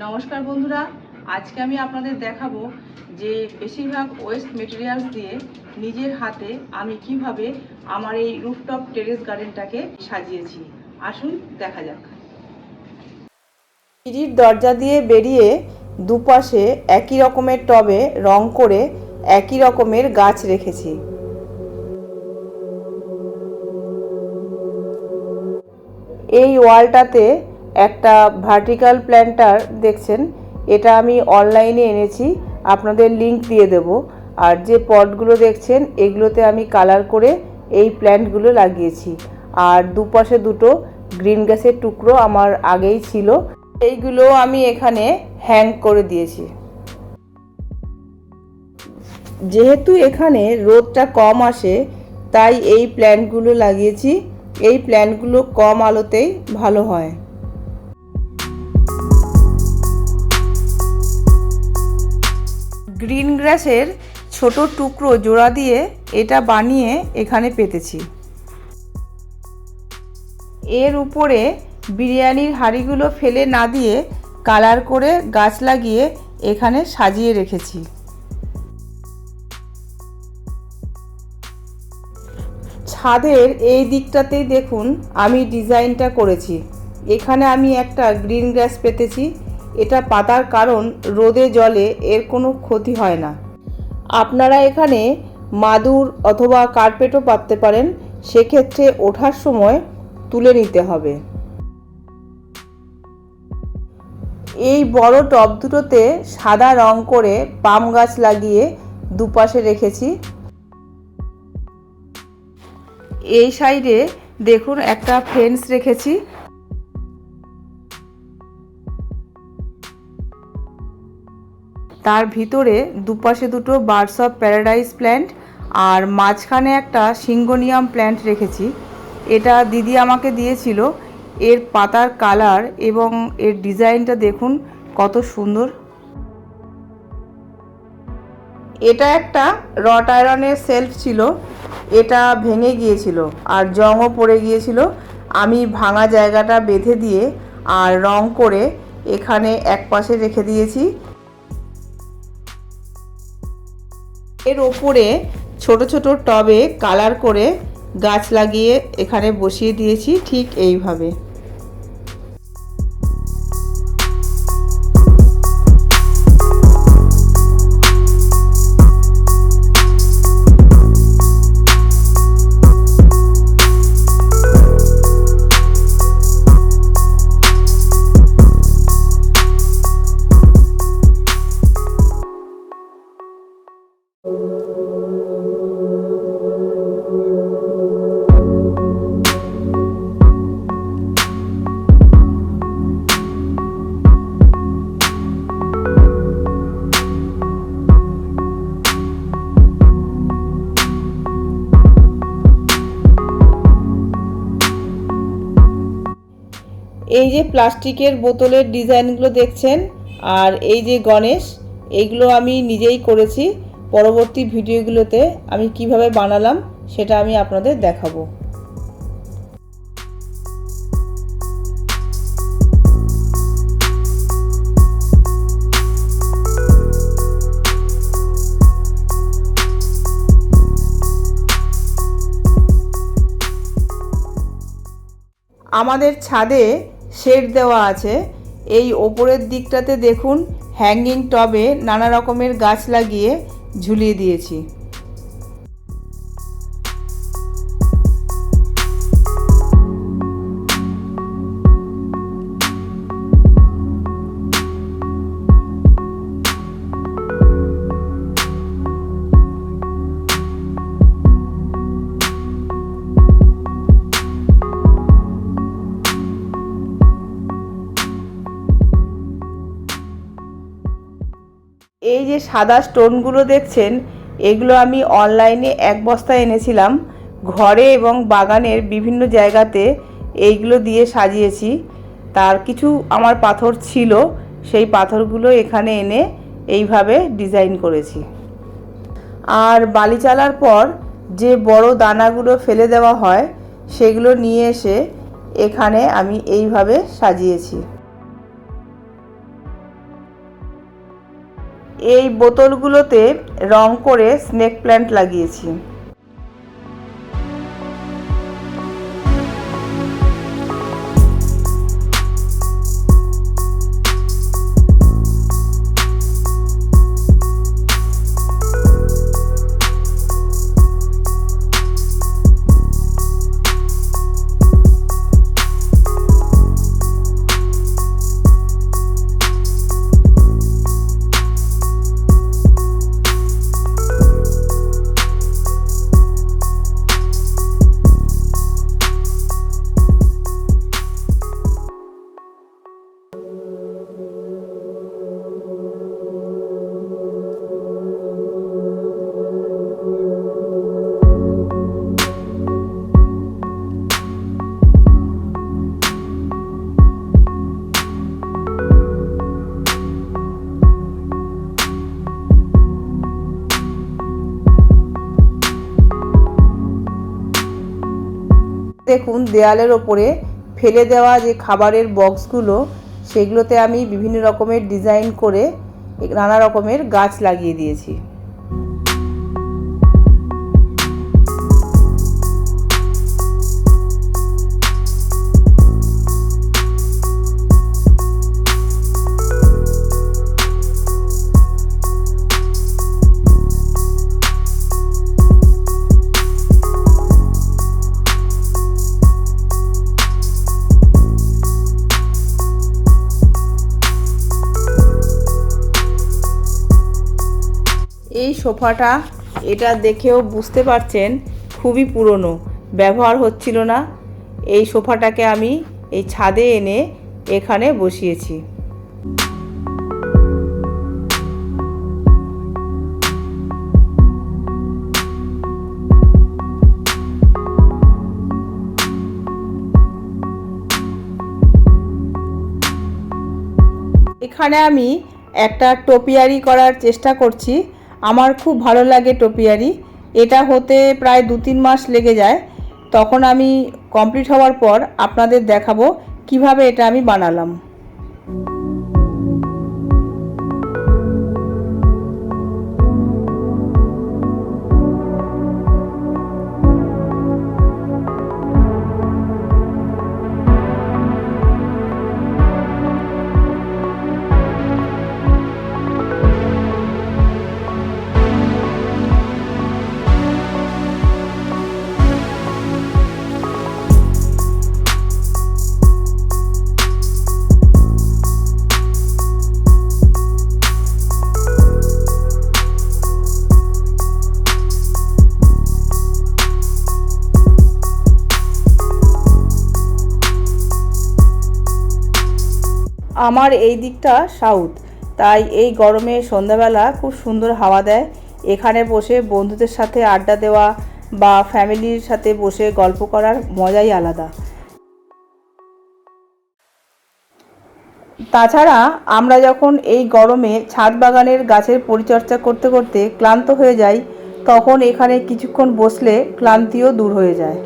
নমস্কার বন্ধুরা, আজকে আমি আপনাদের দেখাবো যে বেশিরভাগ ওয়েস্ট মেটেরিয়ালস দিয়ে নিজের হাতে আমি কিভাবে আমার এই রুফটপ টেরেস গার্ডেনটাকে সাজিয়েছি। আসুন দেখা যাক। সিঁড়ির দরজা দিয়ে বেরিয়ে দুপাশে একই রকমের টবে রং করে একই রকমের গাছ রেখেছি। এই ওয়ালটাতে একটা ভার্টিক্যাল প্ল্যান্টার দেখছেন, এটা আমি অনলাইনে এনেছি, আপনাদের লিংক দিয়ে দেব। আর যে পটগুলো দেখছেন এগুলোতে আমি কালার করে এই প্ল্যান্টগুলো লাগিয়েছি। আর দুপাশে দুটো গ্রিন গ্যাসের টুকরো আমার আগেই ছিল, এইগুলো আমি এখানে হ্যাং করে দিয়েছি। যেহেতু এখানে রোদটা কম আসে তাই এই প্ল্যান্টগুলো লাগিয়েছি। এই প্ল্যান্টগুলো কম আলোতেই ভালো হয়। গ্রিন গ্রাসের ছোট টুকরো জোড়া দিয়ে এটা বানিয়ে এখানে পেতেছি। এর উপরে বিরিয়ানির হাঁড়িগুলো ফেলে না দিয়ে কালার করে গাছ লাগিয়ে এখানে সাজিয়ে রেখেছি। ছাদের এই দিকটাতেই দেখুন আমি ডিজাইনটা করেছি। এখানে আমি একটা গ্রিন গ্রাস পেতেছি। এটা পাতার কারণ রোদে জলে এর কোনো ক্ষতি হয় না। আপনারা এখানে মাদুর অথবা কার্পেটও পাততে পারেন, সেক্ষেত্রে ওঠার সময় তুলে নিতে হবে। এই বড় টব দুটোতে সাদা রং করে পাম গাছ লাগিয়ে দুপাশে রেখেছি। এই সাইডে দেখুন একটা ফেন্স রেখেছি। তার ভিতরে দুপাশে দুটো বার্ডস অফ প্যারাডাইস প্ল্যান্ট আর মাঝখানে একটা সিঙ্গোনিয়াম প্ল্যান্ট রেখেছি। এটা দিদি আমাকে দিয়েছিল। এর পাতার কালার এবং এর ডিজাইনটা দেখুন কত সুন্দর। এটা একটা রট আয়রনের সেলফ ছিল, এটা ভেঙে গিয়েছিল আর জংও পড়ে গিয়েছিল। আমি ভাঙা জায়গাটা বেঁধে দিয়ে আর রং করে এখানে এক পাশে রেখে দিয়েছি। এর ওপরে ছোট ছোট টবে কালার করে গাছ লাগিয়ে এখানে বসিয়ে দিয়েছি ঠিক এইভাবে। এই যে প্লাস্টিকের বোতলের ডিজাইনগুলো দেখছেন আর এই যে গণেশ, এইগুলো আমি নিজেই করেছি। পরবর্তী ভিডিওগুলোতে আমি কিভাবে বানালাম সেটা আমি আপনাদের দেখাবো। আমাদের ছাদে শেড দেওয়া আছে। এই ওপরের দিকটাতে দেখুন হ্যাঙ্গিং টবে নানা রকমের গাছ লাগিয়ে ঝুলিয়ে দিয়েছি। এই যে সাদা স্টোনগুলো দেখছেন এগুলো আমি অনলাইনে এক বস্তা এনেছিলাম। ঘরে এবং বাগানের বিভিন্ন জায়গাতে এইগুলো দিয়ে সাজিয়েছি। তার কিছু আমার পাথর ছিল, সেই পাথরগুলো এখানে এনে এইভাবে ডিজাইন করেছি। আর বালি চালার পর যে বড় দানাগুলো ফেলে দেওয়া হয় সেগুলো নিয়ে এসে এখানে আমি এইভাবে সাজিয়েছি। এই বোতলগুলোতে রং করে স্নেক প্ল্যান্ট লাগিয়েছি। দেখুন দেয়ালের ওপরে ফেলে দেওয়া যে খাবারের বক্সগুলো, সেগুলোতে আমি বিভিন্ন রকমের ডিজাইন করে নানা রকমের গাছ লাগিয়ে দিয়েছি। এই সোফাটা, এটা দেখেও বুঝতে পারছেন খুবই পুরনো, ব্যবহার হচ্ছিল না। এই সোফাটাকে আমি এই ছাদে এনে এখানে বসিয়েছি। এখানে আমি একটা টোপিয়ারি করার চেষ্টা করছি। আমার খুব ভালো লাগে টোপিয়ারি। এটা হতে প্রায় 2-3 মাস লেগে যায়। তখন আমি কমপ্লিট হওয়ার পর আপনাদের দেখাবো কিভাবে এটা আমি বানালাম। আমার এই দিকটা সাউথ, তাই এই গরমে সন্ধ্যাবেলা খুব সুন্দর হাওয়া দেয়। এখানে বসে বন্ধুদের সাথে আড্ডা দেওয়া বা ফ্যামিলির সাথে বসে গল্প করার মজাই আলাদা। তাছাড়া আমরা যখন এই গরমে ছাদ বাগানের গাছের পরিচর্যা করতে করতে ক্লান্ত হয়ে যাই, তখন এখানে কিছুক্ষণ বসলে ক্লান্তিও দূর হয়ে যায়।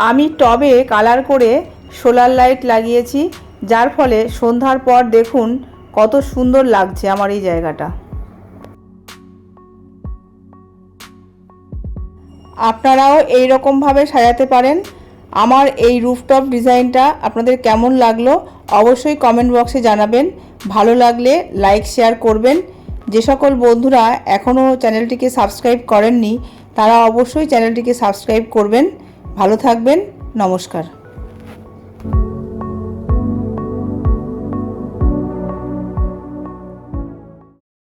আমি টবে কালার করে সোলার লাইট লাগিয়েছি, যার ফলে সন্ধ্যার পর দেখুন কত সুন্দর লাগছে আমার এই জায়গাটা। আপনারাও এই রকমভাবে সাজাতে পারেন। আমার এই রুফটপ ডিজাইনটা আপনাদের কেমন লাগলো অবশ্যই কমেন্ট বক্সে জানাবেন। ভালো লাগলে লাইক শেয়ার করবেন। যে সকল বন্ধুরা এখনও চ্যানেলটিকে সাবস্ক্রাইব করেননি তারা অবশ্যই চ্যানেলটিকে সাবস্ক্রাইব করবেন। ভালো থাকবেন। নমস্কার।